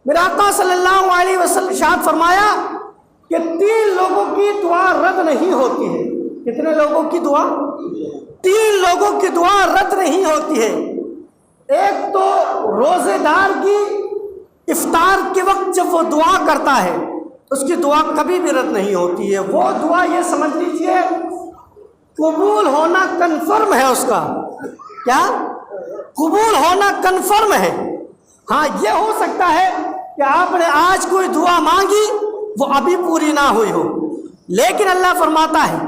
میرے آقا صلی اللہ علیہ وسلم ارشاد فرمایا کہ 3 لوگوں کی دعا رد نہیں ہوتی ہے۔ کتنے لوگوں کی دعا؟ 3 لوگوں کی دعا رد نہیں ہوتی ہے۔ ایک تو روزے دار کی افطار کے وقت جب وہ دعا کرتا ہے اس کی دعا کبھی بھی رد نہیں ہوتی ہے۔ وہ دعا یہ سمجھ لیجئے قبول ہونا کنفرم ہے، اس کا کیا قبول ہونا کنفرم ہے۔ ہاں یہ ہو سکتا ہے کہ آپ نے آج کوئی دعا مانگی وہ ابھی پوری نہ ہوئی ہو، لیکن اللہ فرماتا ہے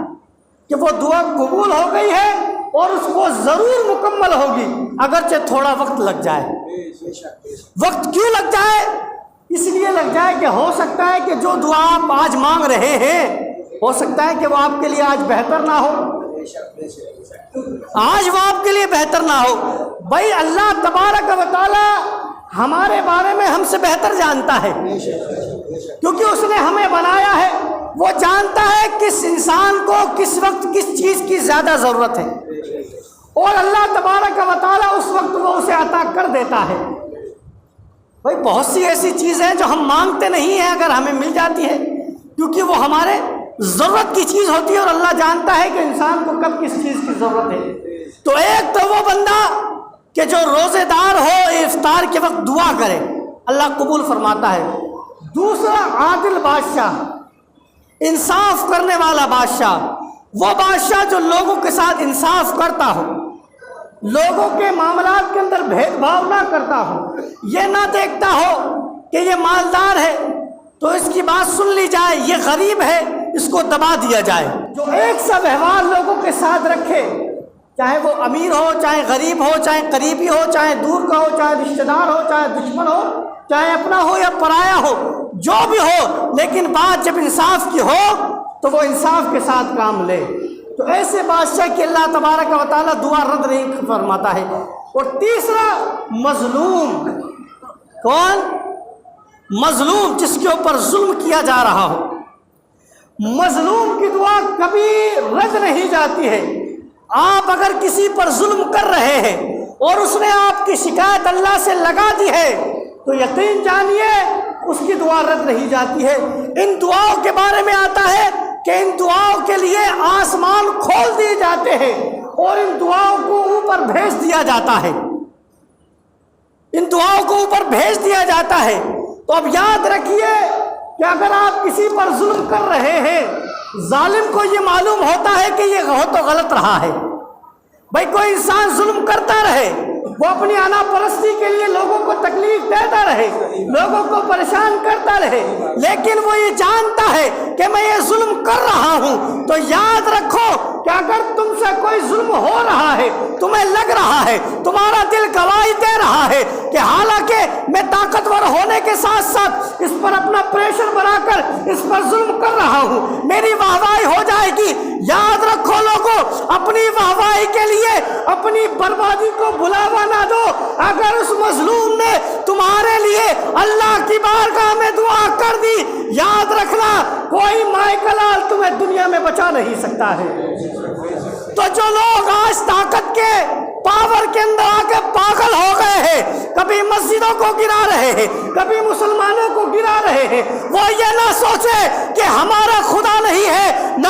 کہ وہ دعا قبول ہو گئی ہے اور اس کو ضرور مکمل ہوگی، اگرچہ تھوڑا وقت لگ جائے۔ وقت کیوں لگ جائے؟ اس لیے لگ جائے کہ ہو سکتا ہے کہ جو دعا آپ آج مانگ رہے ہیں ہو سکتا ہے کہ وہ آپ کے لیے آج بہتر نہ ہو، آج وہ آپ کے لیے بہتر نہ ہو۔ بھائی اللہ تبارک و تعالی ہمارے بارے میں ہم سے بہتر جانتا ہے، کیونکہ اس نے ہمیں بنایا ہے۔ وہ جانتا ہے کس انسان کو کس وقت کس چیز کی زیادہ ضرورت ہے، اور اللہ تبارک و تعالی اس وقت وہ اسے عطا کر دیتا ہے۔ بھائی بہت سی ایسی چیزیں جو ہم مانگتے نہیں ہیں اگر ہمیں مل جاتی ہے، کیونکہ وہ ہمارے ضرورت کی چیز ہوتی ہے، اور اللہ جانتا ہے کہ انسان کو کب کس چیز کی ضرورت ہے۔ تو ایک تو وہ بندہ کہ جو روزے دار ہو افطار کے وقت دعا کرے، اللہ قبول فرماتا ہے۔ دوسرا عادل بادشاہ، انصاف کرنے والا بادشاہ، وہ بادشاہ جو لوگوں کے ساتھ انصاف کرتا ہو، لوگوں کے معاملات کے اندر بھید بھاؤ نہ کرتا ہو، یہ نہ دیکھتا ہو کہ یہ مالدار ہے تو اس کی بات سن لی جائے، یہ غریب ہے اس کو دبا دیا جائے، جو ایک سا ویوہار لوگوں کے ساتھ رکھے، چاہے وہ امیر ہو، چاہے غریب ہو، چاہے قریبی ہو، چاہے دور کا ہو، چاہے رشتہ دار ہو، چاہے دشمن ہو، چاہے اپنا ہو یا پرایا ہو، جو بھی ہو، لیکن بات جب انصاف کی ہو تو وہ انصاف کے ساتھ کام لے۔ تو ایسے بادشاہ کی اللہ تبارک و تعالیٰ دعا رد نہیں فرماتا ہے۔ اور تیسرا مظلوم، کون؟ مظلوم، جس کے اوپر ظلم کیا جا رہا ہو، مظلوم کی دعا کبھی رد نہیں جاتی ہے۔ آپ اگر کسی پر ظلم کر رہے ہیں اور اس نے آپ کی شکایت اللہ سے لگا دی ہے تو یقین جانیے اس کی دعا رد نہیں جاتی ہے۔ ان دعاؤں کے بارے میں آتا ہے کہ ان دعاؤں کے لیے آسمان کھول دیے جاتے ہیں اور ان دعاؤں کو اوپر بھیج دیا جاتا ہے، ان دعاؤں کو اوپر بھیج دیا جاتا ہے۔ تو اب یاد رکھیے کہ اگر آپ کسی پر ظلم کر رہے ہیں، ظالم کو یہ معلوم ہوتا ہے کہ یہ ہو تو غلط رہا ہے۔ بھائی کوئی انسان ظلم کرتا رہے، وہ اپنی انا پرستی کے لیے لوگوں کو تکلیف دیتا رہے، لوگوں کو پریشان کرتا رہے، لیکن وہ یہ جانتا ہے کہ میں یہ ظلم کر رہا ہوں، تو یاد رکھو کہ اگر تم سے کوئی ظلم ہو رہا ہے، تمہیں لگ رہا ہے، تمہارا دل گواہی دے رہا ہے کہ حالانکہ میں طاقتور ہونے کے ساتھ ساتھ اس پر اپنا پریشر بنا کر اس پر ظلم کر رہا ہوں، میری واہواہی ہو جائے گی، یاد رکھو لوگوں، اپنی واہواہی کے لیے اپنی بربادی کو بلاوا نہ دو۔ اگر اس مظلوم نے تمہارے لیے اللہ کی بارگاہ میں دعا کر دی، یاد رکھنا کوئی مائیکلال تمہیں دنیا میں بچا نہیں سکتا ہے۔ تو جو لوگ آج طاقت کے پاور کے اندر آ کے پاگل ہو گئے ہیں، کبھی مسجدوں کو گرا رہے ہیں، کبھی مسلمانوں کو گرا رہے ہیں، وہ یہ نہ سوچے کہ ہمارا خدا نہیں ہے، نہ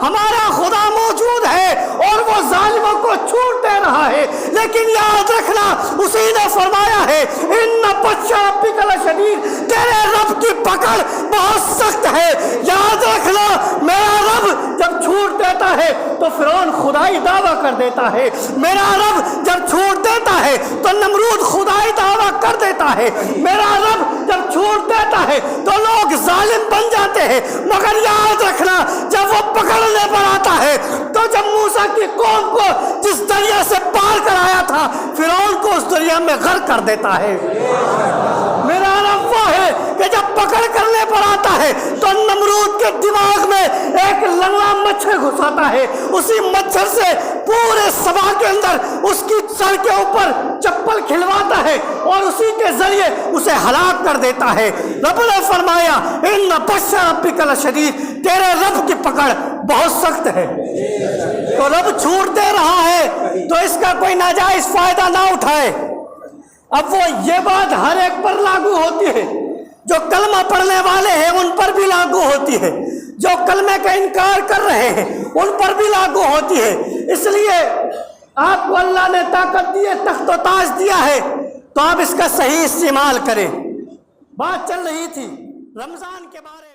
ہمارا خدا موجود ہے اور وہ ظالموں کو چھوٹ دے رہا ہے۔ لیکن یاد رکھنا اسی نے فرمایا ہے ان بطش ربک لشدید، تیرے رب کی پکڑ بہت سخت ہے۔ یاد رکھنا میرا رب جب چھوٹ دیتا ہے تو فرعون خدائی دعویٰ کر دیتا ہے، میرا رب جب چھوڑ دیتا ہے تو نمرود خدائی دعویٰ کر دیتا ہے، میرا رب جب چھوڑ دیتا ہے تو لوگ ظالم بن جاتے ہیں۔ مگر یاد رکھنا جب وہ پکڑنے پر آتا ہے تو جب موسیٰ کی قوم کو جس دریا سے پار کر آیا تھا، فرعون کو اس دریا میں غرق کر دیتا ہے۔ میرا رب وہ ہے کہ جب پکڑ کرنے پر آتا ہے تو نمرود کے دماغ میں ایک لنگڑا مچھر گھساتا ہے، اسی مچھر سے پورے سبا کے اندر اس کی سر کے اوپر چپل کھلواتا ہے اور اسی کے ذریعے اسے ہلاک کر دیتا ہے۔ رب نے فرمایا ان بطش ربک لشدید، تیرے رب کی پکڑ بہت سخت ہے۔ تو رب چھوٹ دے رہا ہے تو اس کا کوئی ناجائز فائدہ نہ اٹھائے۔ اب وہ یہ بات ہر ایک پر لاگو ہوتی ہے، جو کلمہ پڑھنے والے ہیں ان پر بھی لاگو ہوتی ہے، جو کلمے کا انکار کر رہے ہیں ان پر بھی لاگو ہوتی ہے۔ اس لیے آپ کو اللہ نے طاقت دی ہے، تخت و تاج دیا ہے، تو آپ اس کا صحیح استعمال کریں۔ بات چل رہی تھی رمضان کے بارے میں۔